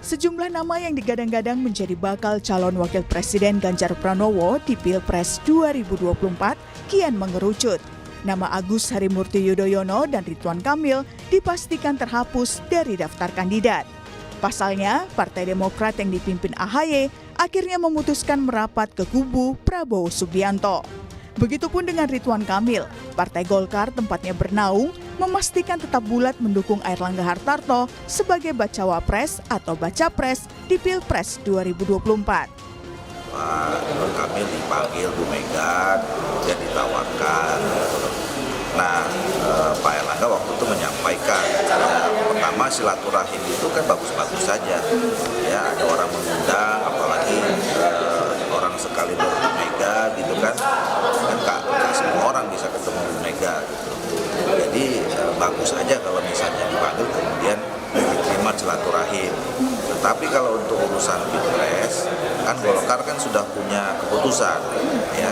Sejumlah nama yang digadang-gadang menjadi bakal calon wakil presiden Ganjar Pranowo di Pilpres 2024 kian mengerucut. Nama Agus Harimurti Yudhoyono dan Ridwan Kamil dipastikan terhapus dari daftar kandidat. Pasalnya, Partai Demokrat yang dipimpin AHY akhirnya memutuskan merapat ke kubu Prabowo Subianto. Begitupun dengan Ridwan Kamil, Partai Golkar tempatnya bernaung memastikan tetap bulat mendukung Airlangga Hartarto sebagai bacawa pres atau baca pres di Pilpres 2024. Pak Ridwan Kamil dipanggil Bu Mega dan ditawarkan. Nah, Pak Airlangga waktu itu menyampaikan, pertama silaturahim itu kan bagus-bagus saja. Ya, ada orang mengundang, apalagi orang sekali dari Bu Mega gitu kan. Nggak semua orang bisa ketemu Bu Mega gitu. Jadi bagus aja kalau misalnya dipanggil kemudian diterima silaturahim. Tetapi kalau untuk urusan Pilpres, kan Golkar kan sudah punya keputusan, ya.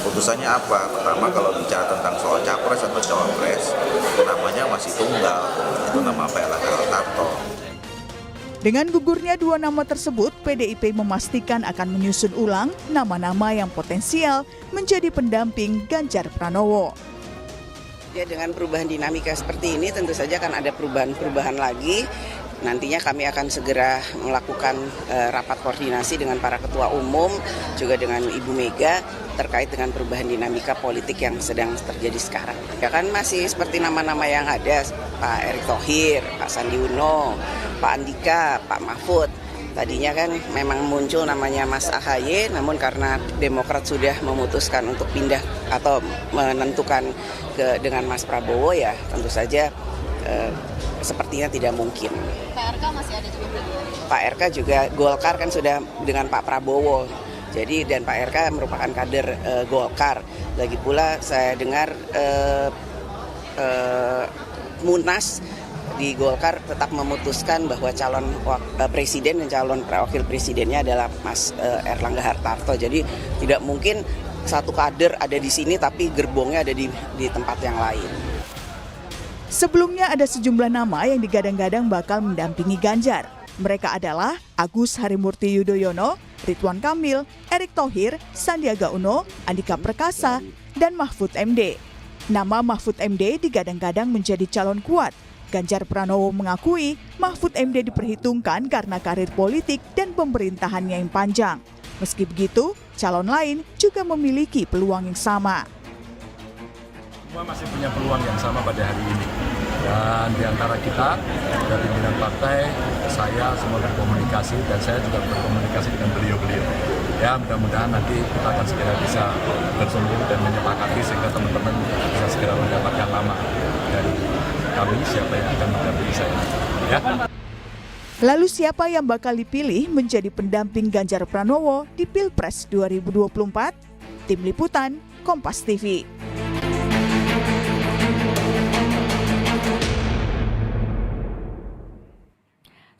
Keputusannya apa? Pertama kalau bicara tentang soal capres atau cawapres, itu namanya masih tunggal, itu nama Pak Airlangga Hartarto. Dengan gugurnya dua nama tersebut, PDIP memastikan akan menyusun ulang nama-nama yang potensial menjadi pendamping Ganjar Pranowo. Ya, dengan perubahan dinamika seperti ini tentu saja akan ada perubahan-perubahan lagi. Nantinya kami akan segera melakukan rapat koordinasi dengan para ketua umum, juga dengan Ibu Mega terkait dengan perubahan dinamika politik yang sedang terjadi sekarang. Ya kan masih seperti nama-nama yang ada, Pak Erick Thohir, Pak Sandi Uno, Pak Andika, Pak Mahfud. Tadinya kan memang muncul namanya Mas AHY, namun karena Demokrat sudah memutuskan untuk pindah atau menentukan dengan Mas Prabowo, ya tentu saja sepertinya tidak mungkin. Pak RK masih ada juga belum? Pak RK juga, Golkar kan sudah dengan Pak Prabowo. Jadi dan Pak RK merupakan kader Golkar. Lagi pula saya dengar Munas di Golkar tetap memutuskan bahwa calon presiden dan calon wakil presidennya adalah Mas Airlangga Hartarto. Jadi tidak mungkin satu kader ada di sini tapi gerbongnya ada di tempat yang lain. Sebelumnya ada sejumlah nama yang digadang-gadang bakal mendampingi Ganjar. Mereka adalah Agus Harimurti Yudhoyono, Ridwan Kamil, Erick Thohir, Sandiaga Uno, Andika Perkasa, dan Mahfud MD. Nama Mahfud MD digadang-gadang menjadi calon kuat. Ganjar Pranowo mengakui Mahfud MD diperhitungkan karena karir politik dan pemerintahannya yang panjang. Meski begitu, calon lain juga memiliki peluang yang sama. Semua masih punya peluang yang sama pada hari ini. Dan di antara kita, dari pimpinan partai, saya semua berkomunikasi dan saya juga berkomunikasi dengan beliau-beliau. Ya, mudah-mudahan nanti kita akan segera bisa bersungguh dan menyepakati sehingga teman-teman bisa segera mendapatkan nama dari kami siapa yang akan mendampingi saya. Ya. Lalu siapa yang bakal dipilih menjadi pendamping Ganjar Pranowo di Pilpres 2024? Tim Liputan, Kompas TV.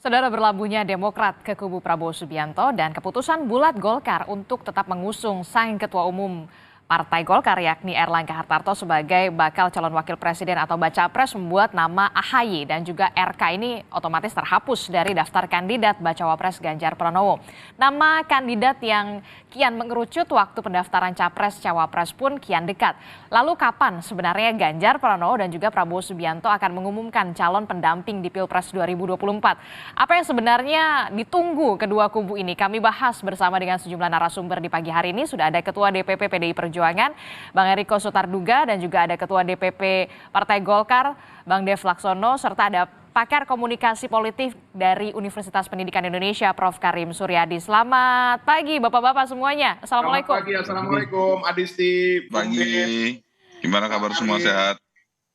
Saudara, berlabuhnya Demokrat ke kubu Prabowo Subianto dan keputusan bulat Golkar untuk tetap mengusung sang ketua umum Partai Golkar yakni Airlangga Hartarto sebagai bakal calon wakil presiden atau baca pres membuat nama AHY dan juga RK ini otomatis terhapus dari daftar kandidat bacawa pres Ganjar Pranowo. Nama kandidat yang kian mengerucut waktu pendaftaran capres cawapres pun kian dekat. Lalu kapan sebenarnya Ganjar Pranowo dan juga Prabowo Subianto akan mengumumkan calon pendamping di Pilpres 2024? Apa yang sebenarnya ditunggu kedua kubu ini? Kami bahas bersama dengan sejumlah narasumber di pagi hari ini. Sudah ada Ketua DPP PDI Perjuangan, Bang Eriko Sutarduga, dan juga ada Ketua DPP Partai Golkar, Bang Dev Laksono, serta ada pakar komunikasi politik dari Universitas Pendidikan Indonesia, Prof. Karim Suryadi. Selamat pagi Bapak-Bapak semuanya. Assalamualaikum. Selamat pagi, Assalamualaikum Adisti. Pagi, gimana kabar semua, sehat?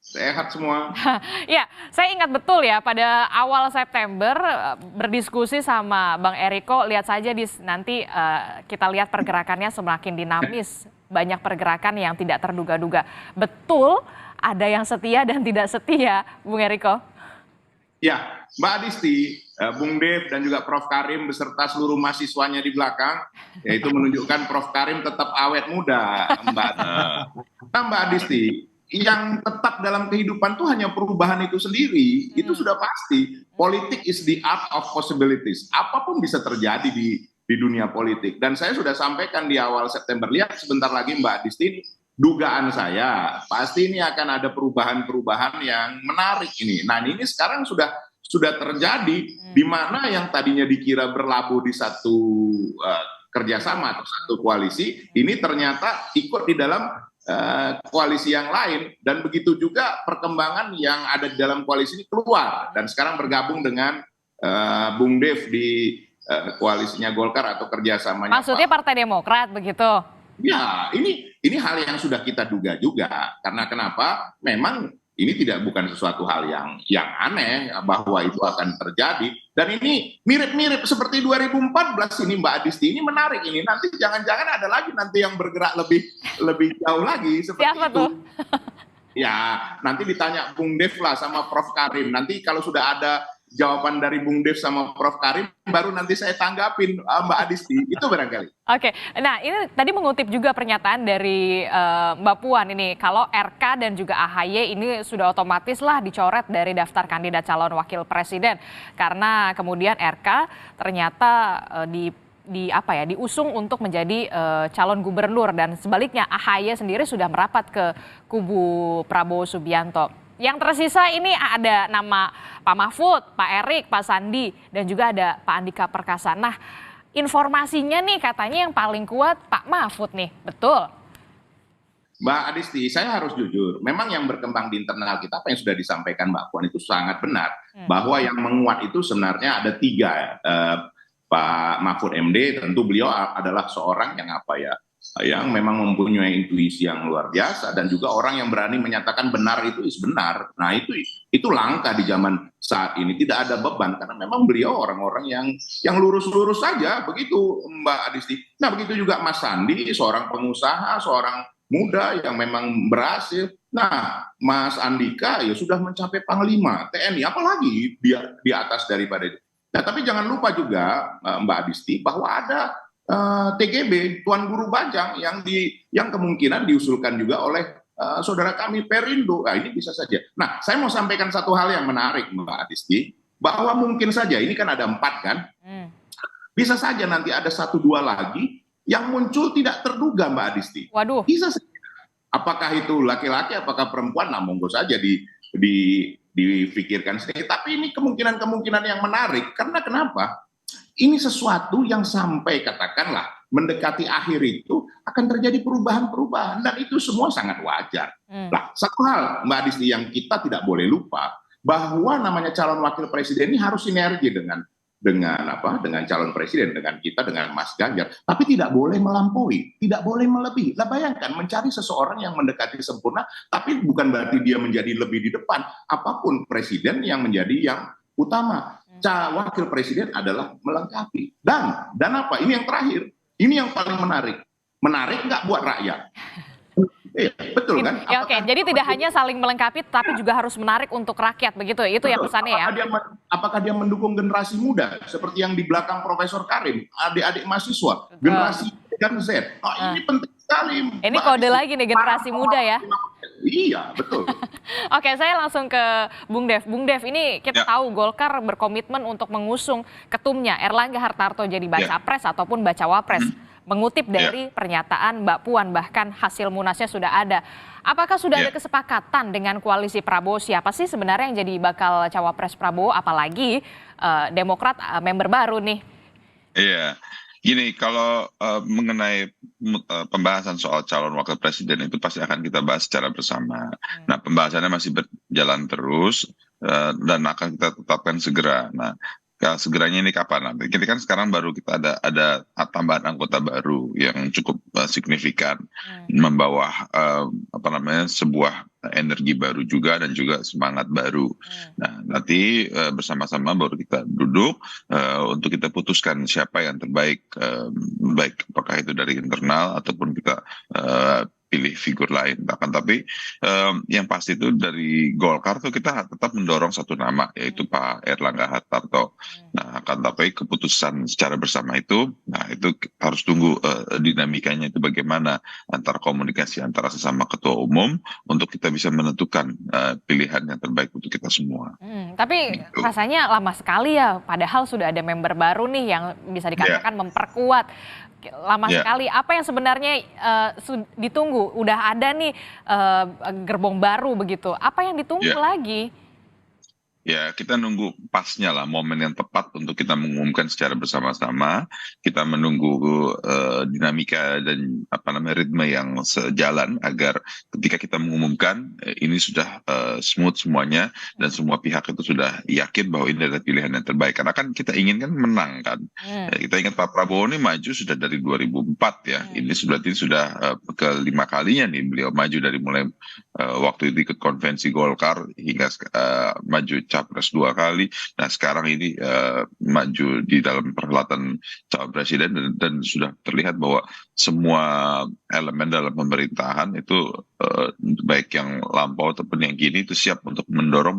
Sehat semua. Ya, saya ingat betul ya pada awal September berdiskusi sama Bang Eriko, lihat saja nanti kita lihat pergerakannya semakin dinamis. Banyak pergerakan yang tidak terduga-duga. Betul ada yang setia dan tidak setia, Bung Eriko? Ya, Mbak Adisti, Bung Dev dan juga Prof. Karim beserta seluruh mahasiswanya di belakang, yaitu menunjukkan Prof. Karim tetap awet muda, Mbak. Nah, Mbak Adisti, yang tetap dalam kehidupan tuh hanya perubahan itu sendiri. Itu sudah pasti. Politik is the art of possibilities. Apapun bisa terjadi di dunia politik. Dan saya sudah sampaikan di awal September, lihat sebentar lagi Mbak Adisti, ini dugaan saya pasti ini akan ada perubahan-perubahan yang menarik ini. Nah, ini sekarang sudah terjadi, di mana yang tadinya dikira berlabuh di satu kerjasama atau satu koalisi, ini ternyata ikut di dalam koalisi yang lain, dan begitu juga perkembangan yang ada di dalam koalisi ini keluar dan sekarang bergabung dengan Bung Dev di koalisinya Golkar atau kerjasamanya. Maksudnya Partai Demokrat begitu? Ya, ini hal yang sudah kita duga juga. Karena kenapa? Memang ini bukan sesuatu hal yang aneh bahwa itu akan terjadi. Dan ini mirip-mirip seperti 2014 ini Mbak Adisti. Ini menarik ini. Nanti jangan-jangan ada lagi nanti yang bergerak lebih jauh lagi seperti Siapa itu. Tuh? Ya, nanti ditanya Bung Dev lah sama Prof Karim. Nanti kalau sudah ada jawaban dari Bung Dev sama Prof Karim, baru nanti saya tanggapin Mbak Adisti. Itu barangkali. Oke, nah ini tadi mengutip juga pernyataan dari Mbak Puan ini, kalau RK dan juga AHY ini sudah otomatis lah dicoret dari daftar kandidat calon wakil presiden, karena kemudian RK ternyata diusung untuk menjadi calon gubernur, dan sebaliknya AHY sendiri sudah merapat ke kubu Prabowo Subianto. Yang tersisa ini ada nama Pak Mahfud, Pak Erik, Pak Sandi, dan juga ada Pak Andika Perkasa. Nah, informasinya nih katanya yang paling kuat Pak Mahfud nih, betul? Mbak Adisti, saya harus jujur, memang yang berkembang di internal kita, apa yang sudah disampaikan Mbak Puan itu sangat benar. Bahwa yang menguat itu sebenarnya ada 3. Pak Mahfud MD, tentu beliau adalah seorang yang memang mempunyai intuisi yang luar biasa, dan juga orang yang berani menyatakan benar itu benar. Nah, itu langka di zaman saat ini, tidak ada beban karena memang beliau orang-orang yang lurus-lurus saja, begitu Mbak Adisti. Nah, begitu juga Mas Sandi, seorang pengusaha, seorang muda yang memang berhasil. Nah, Mas Andika ya sudah mencapai Panglima TNI, apalagi dia di atas daripada itu. Nah, tapi jangan lupa juga Mbak Adisti bahwa ada TGB, Tuan Guru Bajang, yang kemungkinan diusulkan juga oleh saudara kami Perindo. Nah, ini bisa saja. Nah, saya mau sampaikan satu hal yang menarik Mbak Adisti, bahwa mungkin saja, ini kan ada 4 kan, bisa saja nanti ada 1-2 lagi yang muncul tidak terduga Mbak Adisti. Waduh. Bisa saja. Apakah itu laki-laki, apakah perempuan, nah monggo saja difikirkan sendiri. Tapi ini kemungkinan-kemungkinan yang menarik, karena kenapa? Ini sesuatu yang sampai katakanlah mendekati akhir itu akan terjadi perubahan-perubahan, dan itu semua sangat wajar. Nah, satu hal Mbak Adisti yang kita tidak boleh lupa, bahwa namanya calon wakil presiden ini harus sinergi dengan calon presiden, dengan kita, dengan Mas Ganjar, tapi tidak boleh melampaui, tidak boleh melebihi. Nah, bayangkan mencari seseorang yang mendekati sempurna, tapi bukan berarti dia menjadi lebih di depan. Apapun presiden yang menjadi yang utama. Wakil presiden adalah melengkapi. Dan apa? Ini yang terakhir. Ini yang paling menarik. Menarik nggak buat rakyat? Betul kan? Ya, oke. Jadi tidak hanya saling melengkapi, tapi juga harus menarik untuk rakyat, begitu? Itu ya pesannya ya? Apakah dia mendukung generasi muda, seperti yang di belakang Profesor Karim, adik-adik mahasiswa, generasi Gen Z? Oh, ini penting sekali. Ini kode lagi nih, generasi muda ya? Iya, betul. Oke, saya langsung ke Bung Dev. Bung Dev, ini kita tahu Golkar berkomitmen untuk mengusung ketumnya Erlangga Hartarto jadi baca pres ataupun bacawa pres. Mengutip dari pernyataan Mbak Puan, bahkan hasil munasnya sudah ada. Apakah sudah ada kesepakatan dengan koalisi Prabowo? Siapa sih sebenarnya yang jadi bakal cawapres Prabowo? Apalagi Demokrat member baru nih. Iya. Gini, kalau mengenai pembahasan soal calon wakil presiden itu pasti akan kita bahas secara bersama. Nah, pembahasannya masih berjalan terus dan akan kita tetapkan segera. Nah, segeranya ini kapan nanti? Kita kan sekarang baru kita ada tambahan anggota baru yang cukup signifikan, membawa sebuah energi baru juga dan juga semangat baru. Nah, nanti bersama-sama baru kita duduk untuk kita putuskan siapa yang terbaik, baik apakah itu dari internal ataupun kita pilih figur lain. Akan tapi yang pasti itu dari Golkar tuh kita tetap mendorong satu nama, yaitu Pak Erlangga Hartarto. Nah, akan tapi keputusan secara bersama itu, nah itu harus tunggu dinamikanya itu bagaimana antar komunikasi antara sesama ketua umum untuk kita bisa menentukan pilihan yang terbaik untuk kita semua. Tapi Gitu. rasanya lama sekali ya, padahal sudah ada member baru nih yang bisa dikatakan memperkuat. Lama sekali. Apa yang sebenarnya ditunggu? Udah ada nih gerbong baru begitu. Apa yang ditunggu lagi? Ya, kita nunggu pasnya lah, momen yang tepat untuk kita mengumumkan secara bersama-sama. Kita menunggu dinamika dan ritme yang sejalan agar ketika kita mengumumkan ini sudah smooth semuanya dan semua pihak itu sudah yakin bahwa ini adalah pilihan yang terbaik. Karena kan kita ingin kan menang kan. Kita ingat Pak Prabowo ini maju sudah dari 2004 ya. Ini berarti sudah kelima kalinya nih beliau maju dari mulai waktu itu ikut konvensi Golkar hingga maju capres 2 kali. Nah sekarang ini maju di dalam perhelatan calon presiden dan sudah terlihat bahwa semua elemen dalam pemerintahan itu baik yang lampau ataupun yang kini itu siap untuk mendorong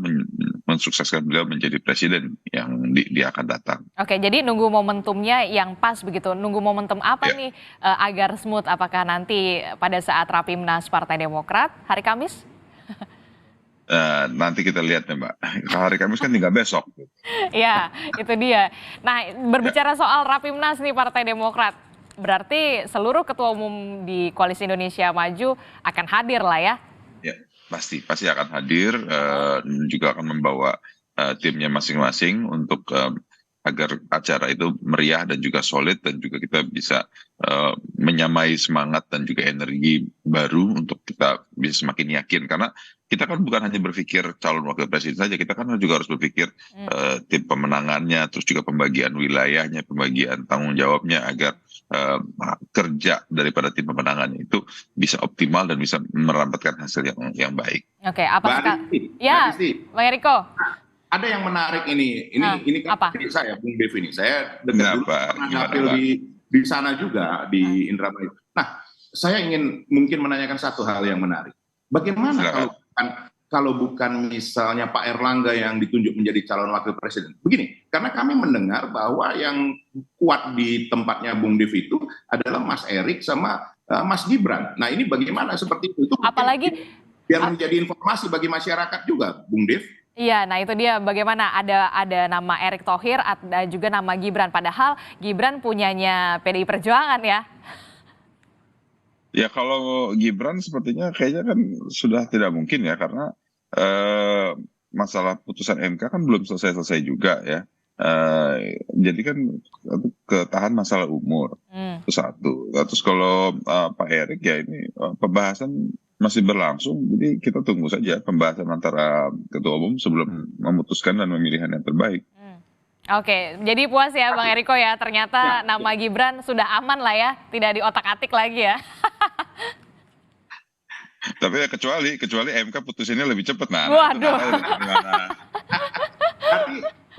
mensukseskan beliau menjadi presiden yang dia akan datang. Oke, jadi nunggu momentumnya yang pas begitu. Nunggu momentum apa nih agar smooth? Apakah nanti pada saat Rapimnas Partai Demokrat hari Kamis? Nanti kita lihat ya Mbak, hari Kamis kan tinggal besok. Ya, itu dia. Nah, berbicara soal Rapimnas nih Partai Demokrat, berarti seluruh ketua umum di Koalisi Indonesia Maju akan hadir lah ya? Ya, pasti akan hadir, juga akan membawa timnya masing-masing untuk agar acara itu meriah dan juga solid dan juga kita bisa menyamai semangat dan juga energi baru untuk kita bisa semakin yakin, karena kita kan bukan hanya berpikir calon wakil presiden saja, kita kan juga harus berpikir tim pemenangannya, terus juga pembagian wilayahnya, pembagian tanggung jawabnya agar kerja daripada tim pemenangannya itu bisa optimal dan bisa merampatkan hasil yang baik. Oke, apa sekali? Ya, Bang Eriko. Ada yang menarik ini kan apa? Saya Bung Dev ini, saya dekat dulu pernah tampil di sana juga di Indramayu. Nah, saya ingin mungkin menanyakan satu hal yang menarik. Bagaimana kalau bukan misalnya Pak Erlangga yang ditunjuk menjadi calon wakil presiden? Begini, karena kami mendengar bahwa yang kuat di tempatnya Bung Dev itu adalah Mas Erik sama Mas Gibran. Nah, ini bagaimana seperti itu? Apalagi biar menjadi informasi bagi masyarakat juga, Bung Dev. Iya, nah itu dia bagaimana ada nama Erick Thohir, ada juga nama Gibran. Padahal Gibran punyanya PDI Perjuangan ya. Ya kalau Gibran sepertinya kayaknya kan sudah tidak mungkin ya, karena masalah putusan MK kan belum selesai juga ya. Jadi kan ketahan masalah umur itu satu. Terus kalau Pak Erik ya ini pembahasan masih berlangsung, jadi kita tunggu saja pembahasan antara ketua umum sebelum memutuskan dan memilih yang terbaik. Oke, jadi puas ya Bang Eriko ya, ternyata nama Gibran sudah aman lah ya, tidak diotak-atik lagi ya. Tapi ya kecuali MK putusinnya lebih cepat. Waduh.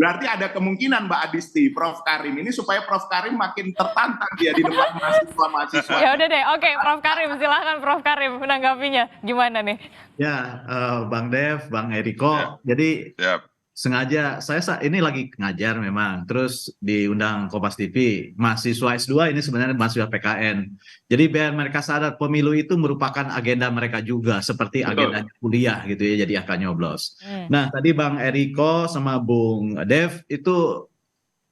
Berarti ada kemungkinan Mbak Adisti, Prof Karim ini supaya Prof Karim makin tertantang dia di depan mahasiswa-mahasiswa. Ya udah deh, oke Prof Karim, silahkan Prof Karim menanggapinya gimana nih? Ya, Bang Dev, Bang Eriko, jadi sengaja saya ini lagi ngajar memang, terus diundang Kompas TV, mahasiswa S2 ini sebenarnya mahasiswa PKN. Jadi biar mereka sadar pemilu itu merupakan agenda mereka juga, seperti agenda kuliah gitu ya, jadi akan nyoblos. Nah tadi Bang Eriko sama Bung Dev itu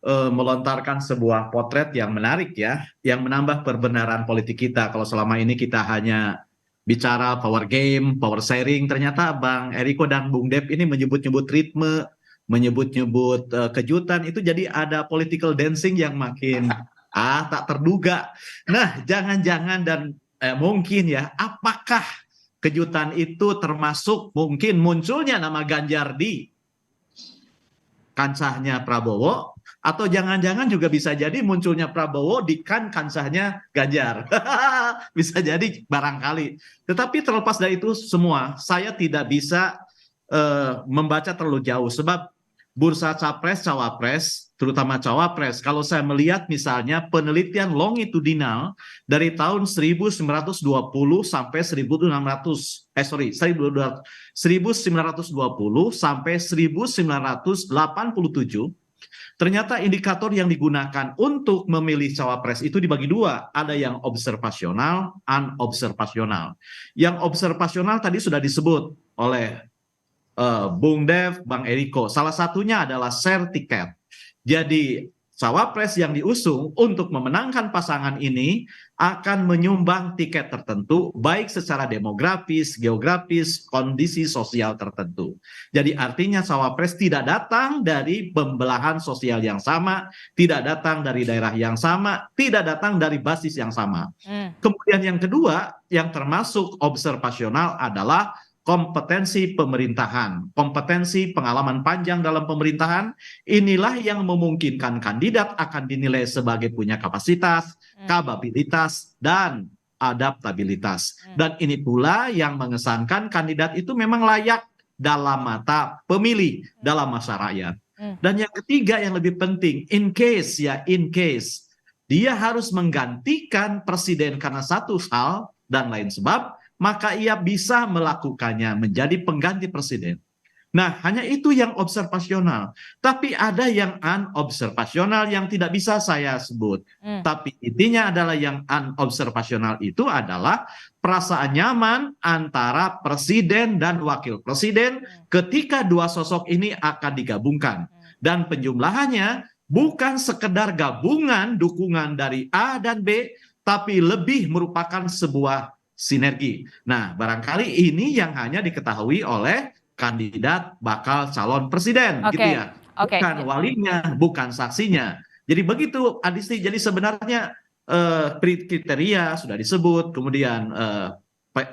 melontarkan sebuah potret yang menarik ya, yang menambah perbenaran politik kita. Kalau selama ini kita hanya bicara power game, power sharing, ternyata Bang Eriko dan Bung Dev ini menyebut-nyebut ritme, menyebut-nyebut kejutan, itu jadi ada political dancing yang makin tak terduga. Nah, jangan-jangan dan mungkin ya, apakah kejutan itu termasuk mungkin munculnya nama Ganjar di kancahnya Prabowo, atau jangan-jangan juga bisa jadi munculnya Prabowo di kancahnya Ganjar. Bisa jadi barangkali. Tetapi terlepas dari itu semua, saya tidak bisa membaca terlalu jauh, sebab bursa capres cawapres terutama cawapres. Kalau saya melihat misalnya penelitian longitudinal dari tahun 1920 sampai 1920 sampai 1987, ternyata indikator yang digunakan untuk memilih cawapres itu dibagi dua. Ada yang observasional, unobservasional. Yang observasional tadi sudah disebut oleh Bung Dev, Bang Eriko. Salah satunya adalah share tiket. Jadi cawapres yang diusung untuk memenangkan pasangan ini akan menyumbang tiket tertentu, baik secara demografis, geografis, kondisi sosial tertentu. Jadi artinya cawapres tidak datang dari pembelahan sosial yang sama, tidak datang dari daerah yang sama, tidak datang dari basis yang sama. Kemudian yang kedua, yang termasuk observasional adalah kompetensi pemerintahan, kompetensi pengalaman panjang dalam pemerintahan. Inilah yang memungkinkan kandidat akan dinilai sebagai punya kapasitas, kapabilitas, dan adaptabilitas. Dan ini pula yang mengesankan kandidat itu memang layak dalam mata pemilih, dalam masa rakyat. Dan yang ketiga yang lebih penting, in case dia harus menggantikan presiden karena satu hal dan lain sebab, maka ia bisa melakukannya menjadi pengganti presiden. Nah, hanya itu yang observasional. Tapi ada yang unobservasional yang tidak bisa saya sebut. Tapi intinya adalah yang unobservasional itu adalah perasaan nyaman antara presiden dan wakil presiden ketika dua sosok ini akan digabungkan. Dan penjumlahannya bukan sekedar gabungan dukungan dari A dan B, tapi lebih merupakan sebuah sinergi. Nah, barangkali ini yang hanya diketahui oleh kandidat bakal calon presiden, gitu ya. Bukan walinya, bukan saksinya. Jadi begitu, Adisti. Jadi sebenarnya kriteria sudah disebut, kemudian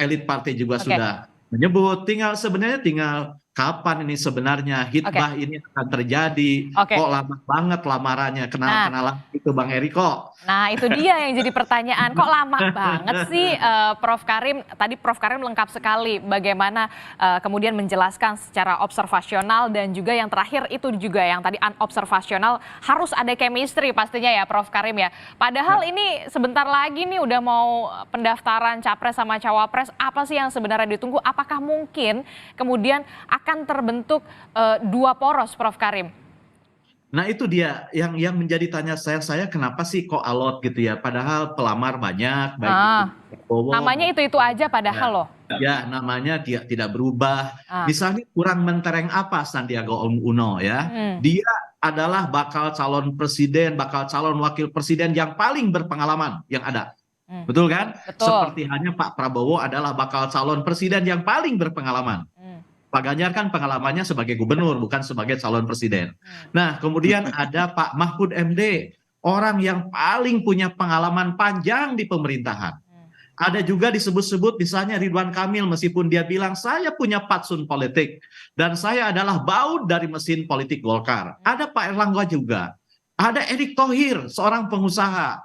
elit partai juga sudah menyebut. Sebenarnya tinggal kapan ini sebenarnya hitbah ini akan terjadi. Kok lama banget lamarannya, kenalan itu Bang Eriko. Nah, itu dia yang jadi pertanyaan, kok lama banget sih Prof Karim? Tadi Prof Karim lengkap sekali bagaimana kemudian menjelaskan secara observasional, dan juga yang terakhir itu juga yang tadi unobservasional, harus ada chemistry pastinya ya Prof Karim ya. Padahal ini sebentar lagi nih udah mau pendaftaran capres sama cawapres, apa sih yang sebenarnya ditunggu? Apakah mungkin kemudian akan terbentuk dua poros, Prof Karim? Nah, itu dia yang menjadi tanya saya kenapa sih kok alot gitu ya, padahal pelamar banyak, baik itu Prabowo, namanya itu aja padahal loh. Ya, namanya dia tidak berubah. Misalnya kurang mentereng apa Sandiaga Uno ya? Dia adalah bakal calon presiden, bakal calon wakil presiden yang paling berpengalaman yang ada. Betul kan? Betul. Seperti halnya Pak Prabowo adalah bakal calon presiden yang paling berpengalaman. Pak Ganjar kan pengalamannya sebagai gubernur, bukan sebagai calon presiden. Nah, kemudian ada Pak Mahfud MD, orang yang paling punya pengalaman panjang di pemerintahan. Ada juga disebut-sebut misalnya Ridwan Kamil, meskipun dia bilang saya punya patsun politik dan saya adalah baut dari mesin politik Golkar. Ada Pak Erlangga juga. Ada Erick Thohir, seorang pengusaha,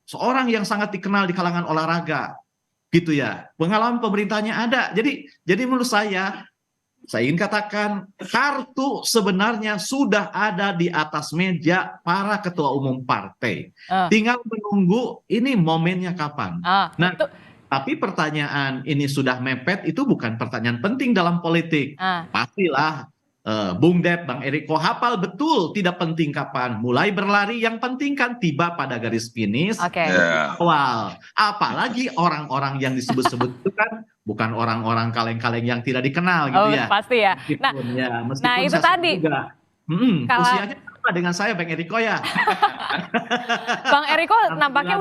seorang yang sangat dikenal di kalangan olahraga, gitu ya. Pengalaman pemerintahnya ada. Jadi menurut saya ingin katakan kartu sebenarnya sudah ada di atas meja para ketua umum partai. Tinggal menunggu ini momennya kapan. Nah, tapi pertanyaan ini sudah mepet itu bukan pertanyaan penting dalam politik. Pastilah Bung Dev, Bang Eriko hafal betul tidak penting kapan. Mulai berlari, yang penting kan tiba pada garis finish awal. Apalagi orang-orang yang disebut-sebut itu kan bukan orang-orang kaleng-kaleng yang tidak dikenal gitu ya. Pasti ya. Meskipun itu tadi. Juga, usianya sama dengan saya Bang Eriko ya. Bang Eriko nampaknya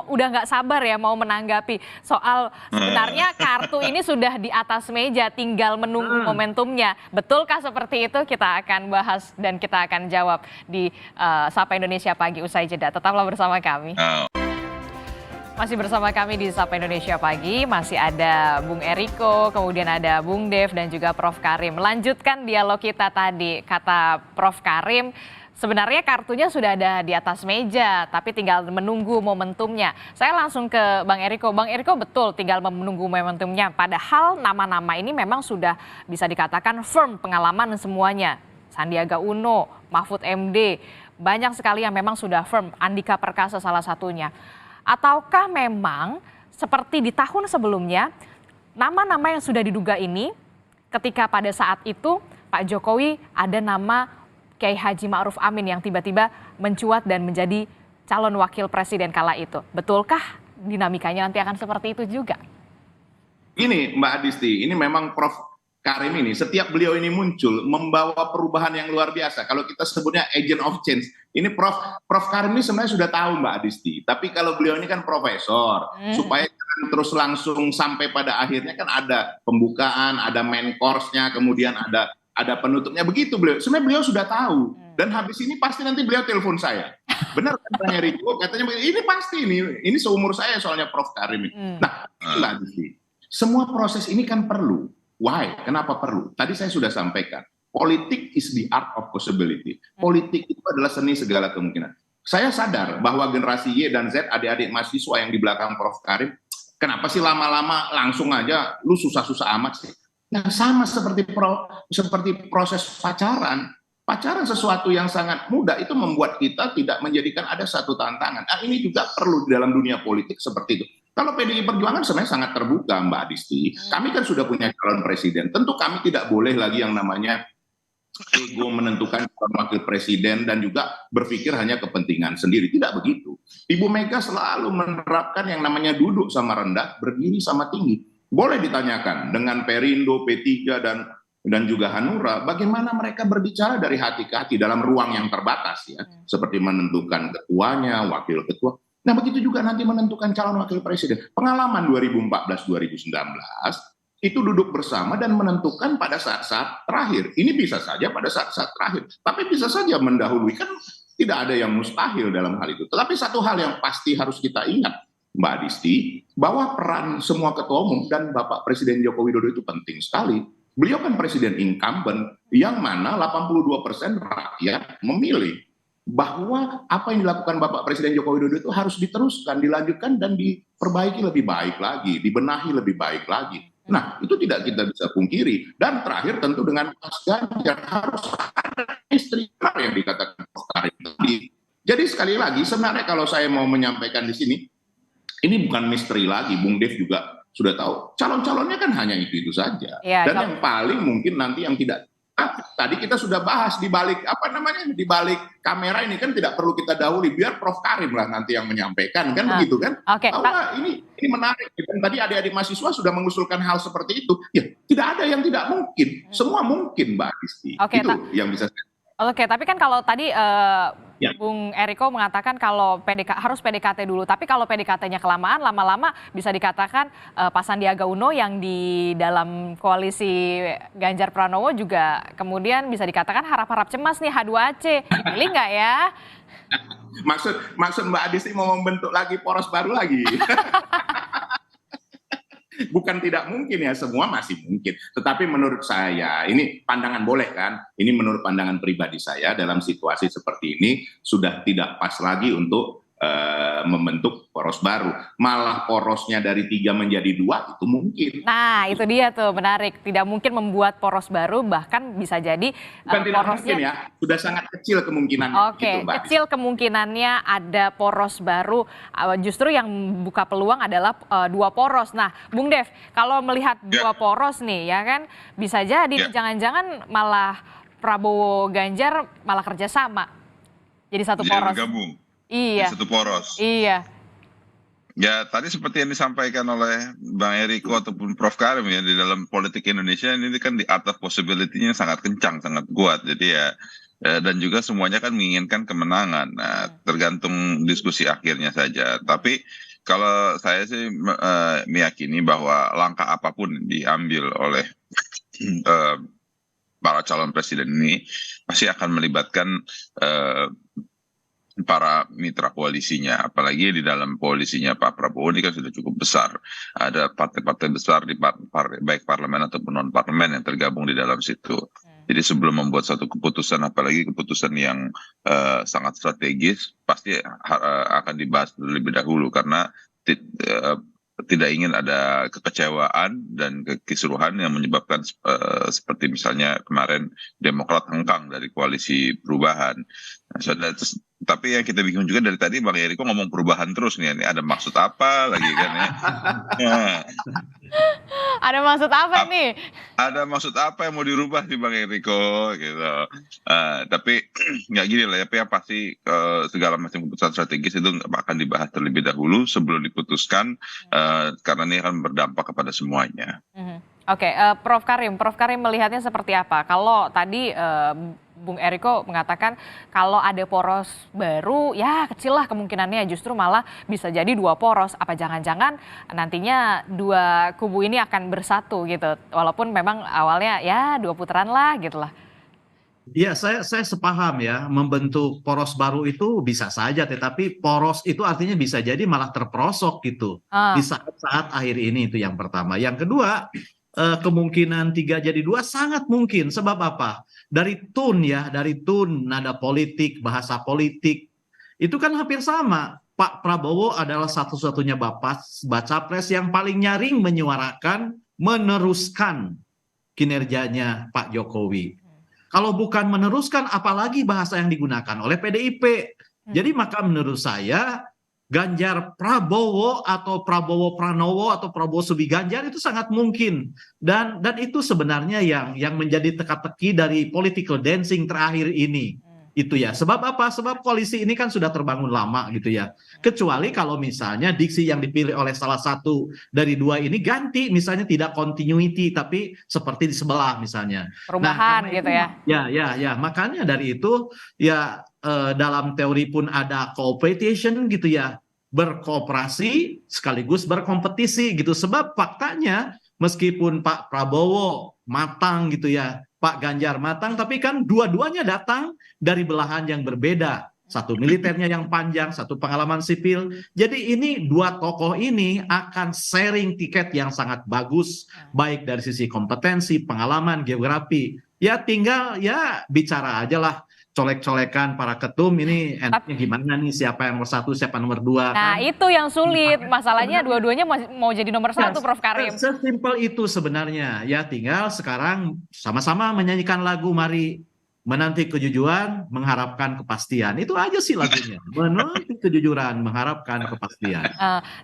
udah nggak sabar ya mau menanggapi soal sebenarnya kartu ini sudah di atas meja, tinggal menunggu momentumnya. Betulkah seperti itu? Kita akan bahas dan kita akan jawab di Sapa Indonesia Pagi usai jeda. Tetaplah bersama kami. Masih bersama kami di Sapa Indonesia Pagi, masih ada Bung Eriko, kemudian ada Bung Dev dan juga Prof Karim. Melanjutkan dialog kita tadi, kata Prof Karim, sebenarnya kartunya sudah ada di atas meja, tapi tinggal menunggu momentumnya. Saya langsung ke Bang Eriko. Bang Eriko, betul tinggal menunggu momentumnya. Padahal nama-nama ini memang sudah bisa dikatakan firm pengalaman semuanya. Sandiaga Uno, Mahfud MD, banyak sekali yang memang sudah firm, Andika Perkasa salah satunya. Ataukah memang seperti di tahun sebelumnya, nama-nama yang sudah diduga ini ketika pada saat itu Pak Jokowi ada nama Kiai Haji Ma'ruf Amin yang tiba-tiba mencuat dan menjadi calon wakil presiden kala itu. Betulkah dinamikanya nanti akan seperti itu juga? Ini Mbak Adisti, ini memang Prof Karim ini, setiap beliau ini muncul membawa perubahan yang luar biasa. Kalau kita sebutnya agent of change, ini Prof Karim ini sebenarnya sudah tahu Mbak Adisti. Tapi kalau beliau ini kan profesor, supaya terus langsung sampai pada akhirnya kan ada pembukaan, ada main course-nya, kemudian ada penutupnya, begitu beliau. Sebenarnya beliau sudah tahu. Dan habis ini pasti nanti beliau telepon saya. Benar katanya Riko, katanya ini pasti ini seumur saya soalnya Prof Karim ini. Nah, Mbak Adisti, semua proses ini kan perlu. Why? Kenapa perlu? Tadi saya sudah sampaikan. Politik is the art of possibility. Politik itu adalah seni segala kemungkinan. Saya sadar bahwa generasi Y dan Z, adik-adik mahasiswa yang di belakang Prof Karim, kenapa sih lama-lama langsung aja lu susah-susah amat sih? Nah, sama seperti proses pacaran. Pacaran sesuatu yang sangat mudah itu membuat kita tidak menjadikan ada satu tantangan. Nah, ini juga perlu di dalam dunia politik seperti itu. Kalau PDI Perjuangan sebenarnya sangat terbuka, Mbak Adisti. Kami kan sudah punya calon presiden. Tentu kami tidak boleh lagi yang namanya ego menentukan calon wakil presiden dan juga berpikir hanya kepentingan sendiri. Tidak begitu. Ibu Mega selalu menerapkan yang namanya duduk sama rendah, berdiri sama tinggi. Boleh ditanyakan dengan Perindo, P3 dan juga Hanura, bagaimana mereka berbicara dari hati ke hati dalam ruang yang terbatas ya, seperti menentukan ketuanya, wakil ketua. Nah, begitu juga nanti menentukan calon wakil presiden. Pengalaman 2014-2019 itu duduk bersama dan menentukan pada saat-saat terakhir. Ini bisa saja pada saat-saat terakhir, tapi bisa saja mendahului, kan tidak ada yang mustahil dalam hal itu. Tetapi satu hal yang pasti harus kita ingat, Mbak Adisti, bahwa peran semua ketua umum dan Bapak Presiden Joko Widodo itu penting sekali. Beliau kan presiden incumbent yang mana 82% rakyat memilih bahwa apa yang dilakukan Bapak Presiden Joko Widodo itu harus diteruskan, dilanjutkan dan diperbaiki lebih baik lagi, dibenahi lebih baik lagi. Nah, itu tidak kita bisa pungkiri. Dan terakhir tentu dengan Mas Ganjar harus ada istri yang dikatakan Prof Karim tadi. Jadi sekali lagi sebenarnya kalau saya mau menyampaikan di sini, ini bukan misteri lagi, Bung Dev juga sudah tahu. Calon-calonnya kan hanya itu saja. Ya, dan yang paling mungkin nanti yang tidak, tadi kita sudah bahas di balik di balik kamera ini kan tidak perlu kita dahului, biar Prof Karim lah nanti yang menyampaikan, kan begitu kan? Bahwa ini menarik. Dan tadi adik-adik mahasiswa sudah mengusulkan hal seperti itu. Ya, tidak ada yang tidak mungkin, semua mungkin, Mbak Adisti. Itu yang bisa saya. Oke, tapi kan kalau tadi Bung Eriko mengatakan kalau harus PDKT dulu, tapi kalau PDKT-nya kelamaan, lama-lama bisa dikatakan Pak Sandiaga Uno yang di dalam koalisi Ganjar Pranowo juga kemudian bisa dikatakan harap-harap cemas nih H2AC, dipilih nggak ya? Maksud Mbak Adisti mau membentuk lagi poros baru lagi? Bukan tidak mungkin ya, semua masih mungkin. Tetapi menurut saya, ini pandangan boleh kan? Ini menurut pandangan pribadi saya, dalam situasi seperti ini sudah tidak pas lagi untuk membentuk poros baru. Malah porosnya dari 3 menjadi 2 itu mungkin. Nah, itu dia tuh menarik. Tidak mungkin membuat poros baru, bahkan bisa jadi bukan tidak mungkin ya, sudah sangat kecil kemungkinannya. Oke, gitu, kecil kemungkinannya ada poros baru. Justru yang buka peluang adalah 2 poros. Nah, Bung Dev, kalau melihat 2 poros nih ya kan, bisa jadi jangan-jangan malah Prabowo Ganjar malah kerjasama. Jadi satu poros. Bergabung. Iya. Satu poros. Iya. Ya, tadi seperti yang disampaikan oleh Bang Eriko ataupun Prof Karim ya, di dalam politik Indonesia ini kan di art of possibility-nya sangat kencang, sangat kuat. Jadi ya, dan juga semuanya kan menginginkan kemenangan. Nah, tergantung diskusi akhirnya saja. Tapi kalau saya sih meyakini bahwa langkah apapun diambil oleh para calon presiden ini pasti akan melibatkan para mitra koalisinya, apalagi di dalam koalisinya Pak Prabowo ini kan sudah cukup besar. Ada partai-partai besar di baik parlemen ataupun non parlemen yang tergabung di dalam situ. Jadi sebelum membuat satu keputusan, apalagi keputusan yang sangat strategis, pasti akan dibahas terlebih dahulu karena tidak ingin ada kekecewaan dan kekisruhan yang menyebabkan seperti misalnya kemarin Demokrat hengkang dari koalisi perubahan. Terus, tapi yang kita bingung juga dari tadi Bang Eriko ngomong perubahan terus nih, ini ada maksud apa lagi kan ya? Nah, Ada maksud apa nih? ada maksud apa yang mau dirubah nih Bang Eriko gitu. Tapi nggak gini lah ya, yang pasti segala macam keputusan strategis itu akan dibahas terlebih dahulu sebelum diputuskan, karena ini akan berdampak kepada semuanya. Oke, Prof Karim melihatnya seperti apa? Kalau tadi Bung Eriko mengatakan kalau ada poros baru, ya kecil lah kemungkinannya, justru malah bisa jadi 2 poros. Apa jangan-jangan nantinya 2 kubu ini akan bersatu gitu, walaupun memang awalnya ya 2 putaran lah gitu lah. Ya, saya sepaham ya, membentuk poros baru itu bisa saja, tetapi poros itu artinya bisa jadi malah terperosok gitu di saat-saat akhir ini, itu yang pertama. Yang kedua, kemungkinan 3 jadi 2 sangat mungkin. Sebab apa? Dari tone nada politik, bahasa politik, itu kan hampir sama. Pak Prabowo adalah satu-satunya baca pres yang paling nyaring menyuarakan, meneruskan kinerjanya Pak Jokowi. Kalau bukan meneruskan, apalagi bahasa yang digunakan oleh PDIP. Jadi maka menurut saya, Ganjar Prabowo atau Prabowo Pranowo atau Prabowo Subi Ganjar itu sangat mungkin. Dan itu sebenarnya yang menjadi teka-teki dari political dancing terakhir ini. Itu ya. Sebab apa? Sebab koalisi ini kan sudah terbangun lama gitu ya. Kecuali kalau misalnya diksi yang dipilih oleh salah satu dari 2 ini ganti, misalnya tidak continuity tapi seperti di sebelah misalnya. Perubahan gitu ya. Ya. Makanya dari itu ya, dalam teori pun ada cooperation gitu ya, berkooperasi sekaligus berkompetisi gitu. Sebab faktanya meskipun Pak Prabowo matang gitu ya, Pak Ganjar matang, tapi kan dua-duanya datang dari belahan yang berbeda. Satu militernya yang panjang, satu pengalaman sipil. Jadi ini 2 tokoh ini akan sharing tiket yang sangat bagus, baik dari sisi kompetensi, pengalaman, geografi. Ya tinggal ya bicara aja lah, colek-colekan para ketum ini enaknya gimana nih, siapa yang nomor 1, siapa nomor 2. Nah kan? Itu yang sulit, masalahnya dua-duanya mau jadi nomor 1, Prof Karim. Sesimpel itu sebenarnya, ya tinggal sekarang sama-sama menyanyikan lagu Mari Menanti Kejujuran, Mengharapkan Kepastian. Itu aja sih lagunya, menanti kejujuran, mengharapkan kepastian.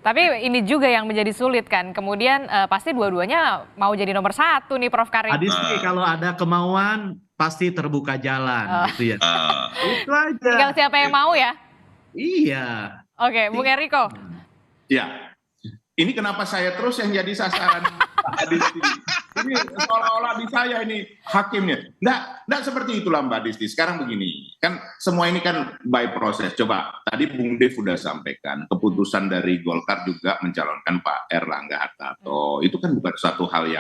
Tapi ini juga yang menjadi sulit kan, kemudian pasti dua-duanya mau jadi nomor 1 nih Prof Karim. Adisti, kalau ada kemauan pasti terbuka jalan gitu ya. Itu aja. Tinggal siapa yang mau ya? Iya. Oke, Bung Eriko. Ya, ini kenapa saya terus yang jadi sasaran Adisti? Ini seolah-olah di saya ini hakimnya. Nggak seperti itulah Mbak Adisti. Sekarang begini, kan semua ini kan by proses. Coba, tadi Bung Dev sudah sampaikan, keputusan dari Golkar juga mencalonkan Pak Erlangga Hartarto. Itu kan bukan suatu hal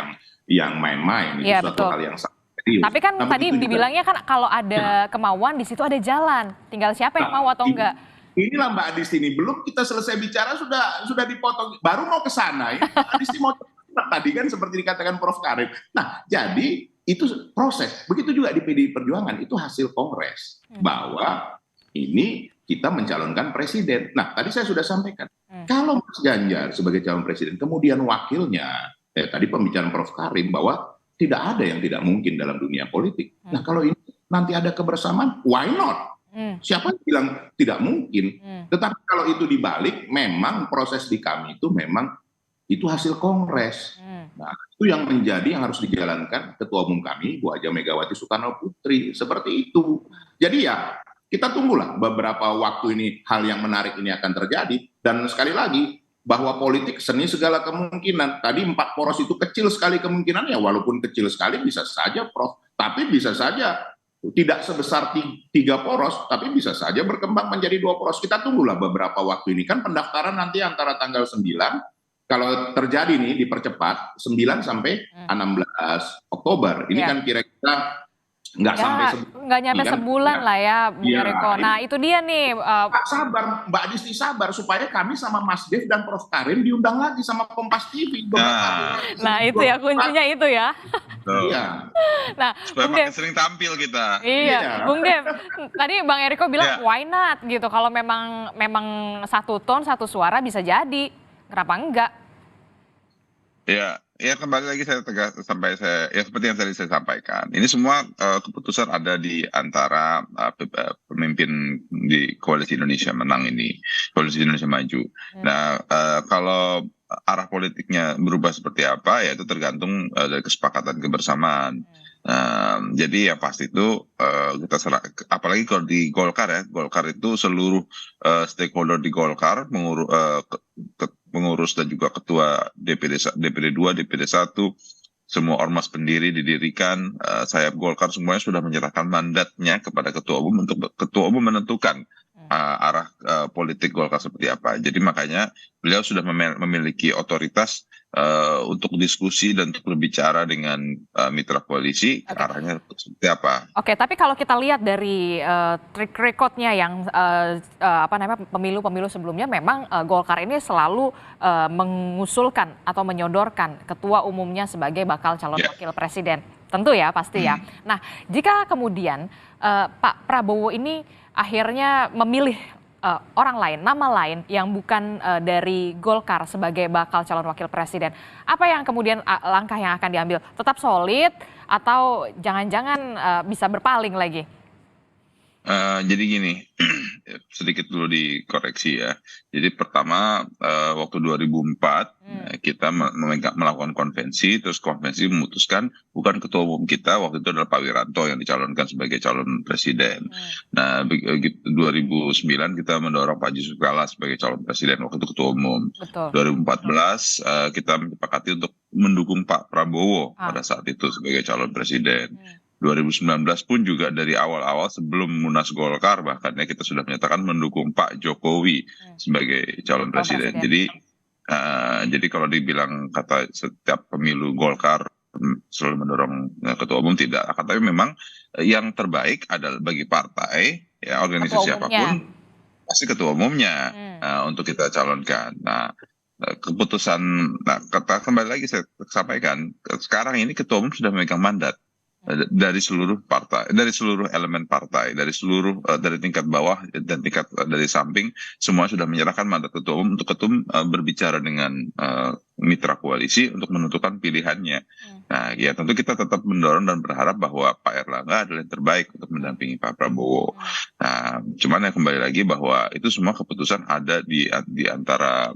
yang main-main, itu suatu hal yang sangat serius. Tapi kan tadi dibilangnya kan kalau ada kemauan di situ ada jalan. Tinggal siapa yang mau atau enggak. Inilah Mbak Adisti ini, belum kita selesai bicara sudah dipotong, baru mau ke sana. Mbak Adisti mau tadi kan seperti dikatakan Prof Karim. Nah, jadi itu proses. Begitu juga di PDI Perjuangan, itu hasil kongres bahwa ini kita mencalonkan presiden. Nah, tadi saya sudah sampaikan, kalau Mas Ganjar sebagai calon presiden, kemudian wakilnya, tadi pembicaraan Prof Karim bahwa tidak ada yang tidak mungkin dalam dunia politik. Nah, kalau ini nanti ada kebersamaan, why not? Siapa yang bilang tidak mungkin? Tetapi kalau itu dibalik, memang proses di kami itu memang itu hasil kongres. Nah, itu yang harus dijalankan Ketua Umum kami, Bu Haja Megawati Soekarno Putri, seperti itu. Jadi ya, kita tunggulah beberapa waktu ini hal yang menarik ini akan terjadi. Dan sekali lagi, bahwa politik seni segala kemungkinan. Tadi 4 poros itu kecil sekali kemungkinannya, walaupun kecil sekali bisa saja, Prof. Tapi bisa saja tidak sebesar 3 poros, tapi bisa saja berkembang menjadi 2 poros. Kita tunggulah beberapa waktu ini. Kan pendaftaran nanti antara tanggal 9, kalau terjadi nih dipercepat 9 sampai 16 Oktober. Ini kan kira-kira nggak nyampe sebulan lah ya, Bung Eriko. Nah itu dia nih. Sabar, Mbak Adisti sabar supaya kami sama Mas Dev dan Prof Karim diundang lagi sama Kompas TV. Nah itu ya kuncinya itu ya. Iya. Nah, supaya makin sering tampil kita. Iya, Bung Dev. Tadi Bang Eriko bilang why not gitu. Kalau memang satu ton satu suara bisa jadi. Kenapa enggak? Ya, Ya kembali lagi saya tegas ya seperti yang tadi saya sampaikan. Ini semua keputusan ada di antara pemimpin di Koalisi Indonesia Menang ini, Koalisi Indonesia Maju. Nah, kalau arah politiknya berubah seperti apa, ya itu tergantung dari kesepakatan kebersamaan. Jadi yang pasti itu kita apalagi kalau di Golkar ya, Golkar itu seluruh stakeholder di Golkar pengurus dan juga ketua DPD 2, DPD 1, semua ormas pendiri didirikan, sayap Golkar semuanya sudah menyerahkan mandatnya kepada ketua umum untuk ketua umum menentukan arah politik Golkar seperti apa. Jadi makanya beliau sudah memiliki otoritas untuk diskusi dan untuk berbicara dengan mitra koalisi arahnya seperti apa. Oke, tapi kalau kita lihat dari track recordnya yang pemilu-pemilu sebelumnya, memang Golkar ini selalu mengusulkan atau menyodorkan ketua umumnya sebagai bakal calon wakil presiden. Tentu ya, pasti ya. Nah, jika kemudian Pak Prabowo ini akhirnya memilih orang lain, nama lain yang bukan dari Golkar sebagai bakal calon wakil presiden, apa yang kemudian langkah yang akan diambil? Tetap solid atau jangan-jangan bisa berpaling lagi? Jadi gini, sedikit dulu dikoreksi ya. Jadi pertama waktu 2004 kita melakukan konvensi, terus konvensi memutuskan bukan ketua umum kita waktu itu adalah Pak Wiranto yang dicalonkan sebagai calon presiden. Nah, 2009 kita mendorong Pak Yusuf Kalla sebagai calon presiden waktu itu ketua umum. Betul. 2014 kita menyepakati untuk mendukung Pak Prabowo pada saat itu sebagai calon presiden. 2019 pun juga dari awal-awal sebelum Munas Golkar bahkan ya kita sudah menyatakan mendukung Pak Jokowi sebagai calon presiden. Jadi kalau dibilang kata setiap pemilu Golkar selalu mendorong ketua umum, tidak. Tapi memang yang terbaik adalah bagi partai ya organisasi apapun pasti ketua umumnya untuk kita calonkan. Nah, keputusan kembali lagi saya sampaikan sekarang ini ketua umum sudah memegang mandat dari seluruh partai, dari seluruh elemen partai, dari seluruh dari tingkat bawah dan tingkat dari samping, semua sudah menyerahkan mandat ketua umum untuk ketua umum berbicara dengan mitra koalisi untuk menentukan pilihannya. Nah, ya tentu kita tetap mendorong dan berharap bahwa Pak Erlangga adalah yang terbaik untuk mendampingi Pak Prabowo. Nah, cuman yang kembali lagi bahwa itu semua keputusan ada di antara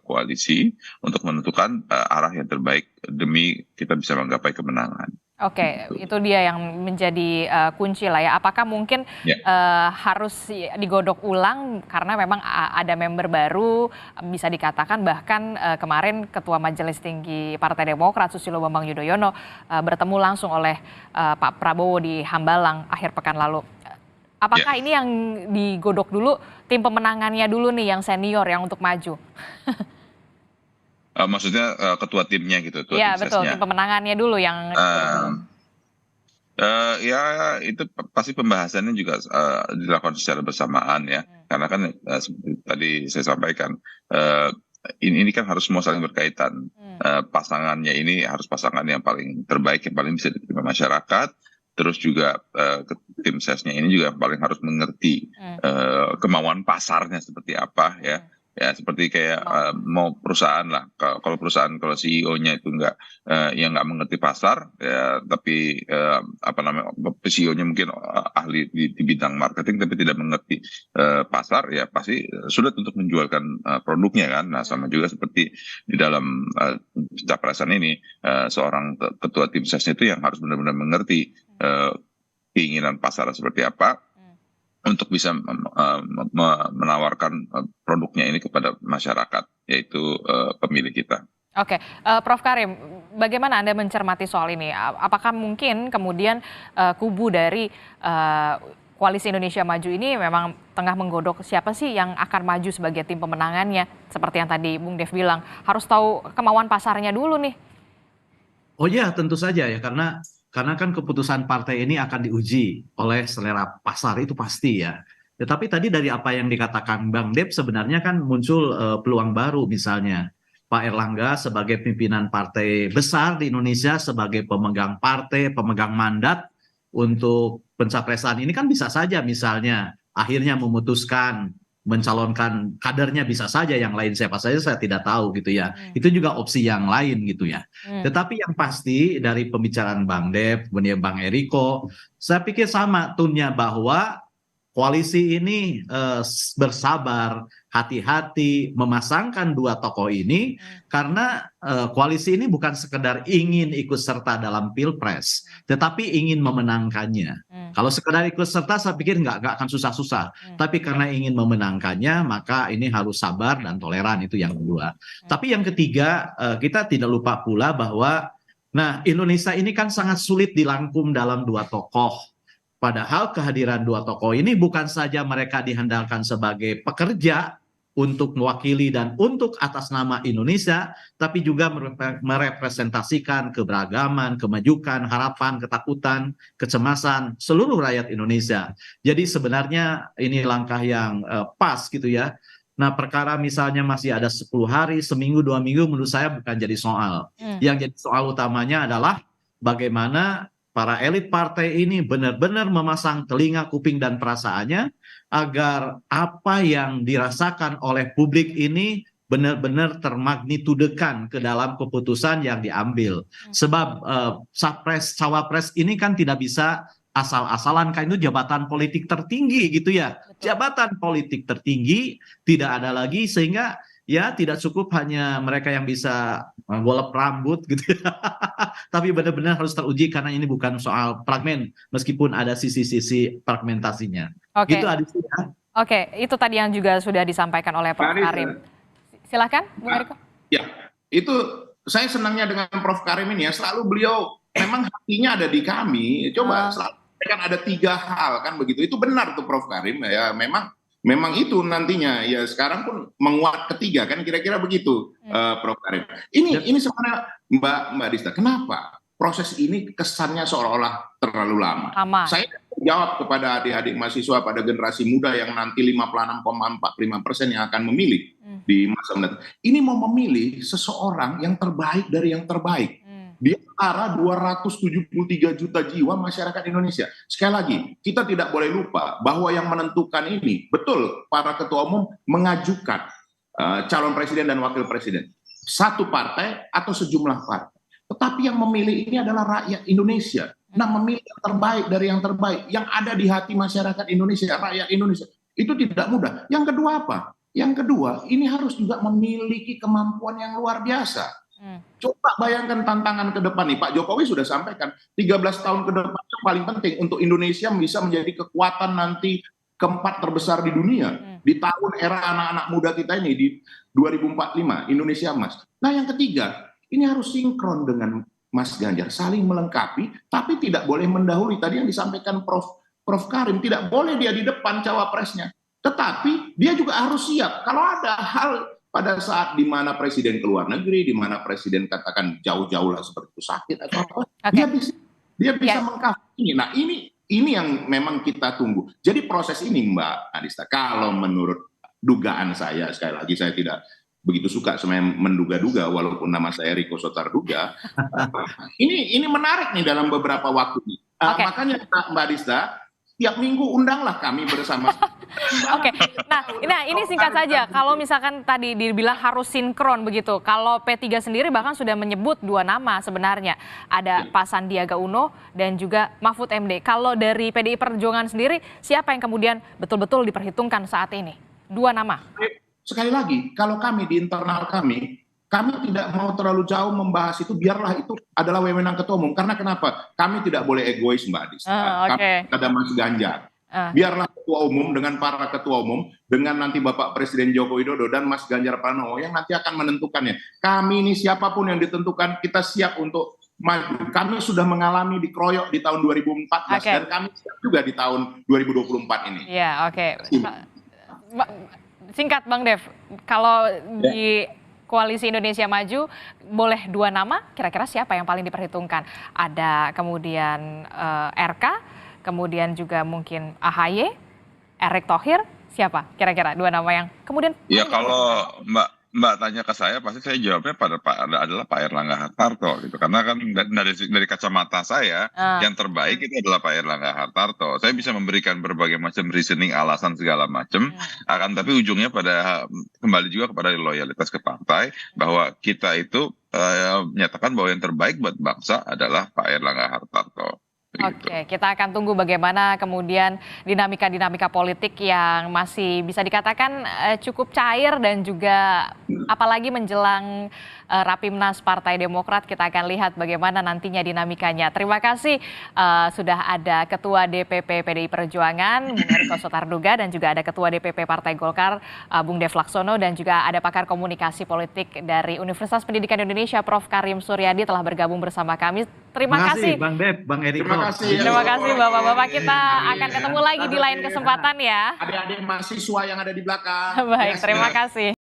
koalisi untuk menentukan arah yang terbaik demi kita bisa menggapai kemenangan. Oke, itu dia yang menjadi kunci lah ya. Apakah mungkin harus digodok ulang karena memang ada member baru, bisa dikatakan bahkan kemarin Ketua Majelis Tinggi Partai Demokrat Susilo Bambang Yudhoyono bertemu langsung oleh Pak Prabowo di Hambalang akhir pekan lalu. Apakah ini yang digodok dulu, tim pemenangannya dulu nih yang senior yang untuk maju? Maksudnya ketua timnya gitu? Iya betul, tim pemenangannya dulu yang ya itu pasti pembahasannya juga dilakukan secara bersamaan ya, karena kan seperti tadi saya sampaikan ini kan harus semua saling berkaitan. Pasangannya ini harus pasangan yang paling terbaik, yang paling bisa diterima masyarakat. Terus juga tim sesnya ini juga paling harus mengerti kemauan pasarnya seperti apa ya. Ya seperti kayak mau perusahaan lah, kalau CEO-nya itu nggak mengerti pasar ya, tapi CEO-nya mungkin ahli di bidang marketing tapi tidak mengerti pasar, ya pasti sulit untuk menjualkan produknya kan. Nah sama juga seperti di dalam capresan ini, seorang ketua tim sesnya itu yang harus benar-benar mengerti keinginan pasar seperti apa untuk bisa menawarkan produknya ini kepada masyarakat, yaitu pemilih kita. Oke, Prof. Karim, bagaimana Anda mencermati soal ini? Apakah mungkin kemudian kubu dari Koalisi Indonesia Maju ini memang tengah menggodok siapa sih yang akan maju sebagai tim pemenangannya? Seperti yang tadi Bung Dev bilang, harus tahu kemauan pasarnya dulu nih. Oh ya, tentu saja ya, karena kan keputusan partai ini akan diuji oleh selera pasar, itu pasti ya. Tetapi tadi dari apa yang dikatakan Bang Dev sebenarnya kan muncul peluang baru, misalnya Pak Erlangga sebagai pimpinan partai besar di Indonesia, sebagai pemegang partai, pemegang mandat untuk pencapresan ini kan bisa saja misalnya akhirnya memutuskan mencalonkan kadernya, bisa saja yang lain siapa saja saya tidak tahu gitu ya. Itu juga opsi yang lain gitu ya. Tetapi yang pasti dari pembicaraan Bang Dev, kemudian Bang Eriko, saya pikir sama tone-nya bahwa koalisi ini bersabar, hati-hati memasangkan dua tokoh ini karena koalisi ini bukan sekedar ingin ikut serta dalam pilpres, tetapi ingin memenangkannya. Kalau sekedar ikut serta saya pikir nggak akan susah-susah, tapi karena ingin memenangkannya maka ini harus sabar dan toleran, itu yang kedua. Tapi yang ketiga, kita tidak lupa pula bahwa Indonesia ini kan sangat sulit dirangkum dalam dua tokoh. Padahal kehadiran dua tokoh ini bukan saja mereka dihandalkan sebagai pekerja untuk mewakili dan untuk atas nama Indonesia, tapi juga merepresentasikan keberagaman, kemajukan, harapan, ketakutan, kecemasan seluruh rakyat Indonesia. Jadi sebenarnya ini langkah yang pas gitu ya. Perkara misalnya masih ada 10 hari, seminggu, 2 minggu, menurut saya bukan jadi soal. Yang jadi soal utamanya adalah bagaimana para elit partai ini benar-benar memasang telinga, kuping, dan perasaannya agar apa yang dirasakan oleh publik ini benar-benar termagnitudekan ke dalam keputusan yang diambil. Sebab cawapres ini kan tidak bisa asal-asalan, kan itu jabatan politik tertinggi gitu ya. Jabatan politik tertinggi tidak ada lagi, sehingga ya tidak cukup hanya mereka yang bisa golep rambut gitu ya. Tapi benar-benar harus teruji karena ini bukan soal fragmen, meskipun ada sisi-sisi fragmentasinya. Oke. Gitu Adisti ya. Oke, itu tadi yang juga sudah disampaikan oleh Prof. Karim. Silakan, Bung Eriko. Ya, itu saya senangnya dengan Prof. Karim ini ya, selalu beliau memang hatinya ada di kami. Coba selalu kan ada 3 hal kan begitu. Itu benar tuh Prof. Karim ya, memang itu nantinya ya, sekarang pun menguat ketiga kan, kira-kira begitu Prof. Karim. Ini sebenarnya Mbak Dista, kenapa proses ini kesannya seolah-olah terlalu lama? Saya jawab kepada adik-adik mahasiswa pada generasi muda yang nanti 56,45% yang akan memilih di masa mendatang. Ini mau memilih seseorang yang terbaik dari yang terbaik di antara 273 juta jiwa masyarakat Indonesia. Sekali lagi, kita tidak boleh lupa bahwa yang menentukan ini, betul, para ketua umum mengajukan calon presiden dan wakil presiden. Satu partai atau sejumlah partai. Tetapi yang memilih ini adalah rakyat Indonesia. Memilih yang terbaik dari yang terbaik, yang ada di hati masyarakat Indonesia, rakyat Indonesia. Itu tidak mudah. Yang kedua apa? Yang kedua, ini harus juga memiliki kemampuan yang luar biasa. Coba bayangkan tantangan ke depan nih, Pak Jokowi sudah sampaikan 13 tahun ke depan yang paling penting untuk Indonesia bisa menjadi kekuatan nanti keempat terbesar di dunia di tahun era anak-anak muda kita ini di 2045 Indonesia Emas. Yang ketiga, ini harus sinkron dengan Mas Ganjar, saling melengkapi, tapi tidak boleh mendahului. Tadi yang disampaikan Prof. Karim, tidak boleh dia di depan cawapresnya, tetapi dia juga harus siap kalau ada hal pada saat di mana presiden keluar negeri, di mana presiden katakan jauh-jauh lah seperti itu sakit atau apa, dia bisa mengcover ini. Ini yang memang kita tunggu. Jadi proses ini Mbak Adista, kalau menurut dugaan saya, sekali lagi saya tidak begitu suka sebenarnya menduga-duga, walaupun nama saya Riko Sotarduga, ini menarik nih dalam beberapa waktu ini. Makanya Mbak Adista, tiap minggu undanglah kami bersama. Oke, nah ini singkat saja. Kalau misalkan tadi dibilang harus sinkron begitu, kalau P3 sendiri bahkan sudah menyebut 2 nama sebenarnya. Ada Pak Sandiaga Uno dan juga Mahfud MD. Kalau dari PDI Perjuangan sendiri, siapa yang kemudian betul-betul diperhitungkan saat ini? 2 nama. Sekali lagi, kalau kami di internal kami tidak mau terlalu jauh membahas itu, biarlah itu adalah wewenang ketua umum. Karena kenapa? Kami tidak boleh egois Mbak Adista. Kami ada Mas Ganjar. Biarlah ketua umum dengan para ketua umum, dengan nanti Bapak Presiden Joko Widodo dan Mas Ganjar Pranowo yang nanti akan menentukannya. Kami ini siapapun yang ditentukan, kita siap untuk maju. Kami sudah mengalami dikeroyok di tahun 2014 dan kami siap juga di tahun 2024 ini. Ya, singkat Bang Dev, kalau di Koalisi Indonesia Maju boleh 2 nama, kira-kira siapa yang paling diperhitungkan? Ada kemudian RK, kemudian juga mungkin AHY, Erick Thohir, siapa kira-kira 2 nama yang kemudian? Ya kalau Mbak tanya ke saya, pasti saya jawabnya adalah Pak Erlangga Hartarto gitu. Karena kan dari kacamata saya, yang terbaik itu adalah Pak Erlangga Hartarto. Saya bisa memberikan berbagai macam reasoning, alasan segala macam, tapi ujungnya kembali juga kepada loyalitas ke partai, bahwa kita itu menyatakan bahwa yang terbaik buat bangsa adalah Pak Erlangga Hartarto. Oke, kita akan tunggu bagaimana kemudian dinamika-dinamika politik yang masih bisa dikatakan cukup cair dan juga apalagi menjelang Rapimnas Partai Demokrat, kita akan lihat bagaimana nantinya dinamikanya. Terima kasih sudah ada Ketua DPP PDI Perjuangan, Bung Eriko Sotarduga, dan juga ada Ketua DPP Partai Golkar, Bung Dev Laksono, dan juga ada pakar komunikasi politik dari Universitas Pendidikan Indonesia, Prof. Karim Suryadi telah bergabung bersama kami. Terima kasih Bang Dev, Bang Eriko. Terima kasih Bapak-Bapak, kita akan ketemu lagi di lain kesempatan ya. Adik-adik mahasiswa yang ada di belakang. Baik, terima kasih.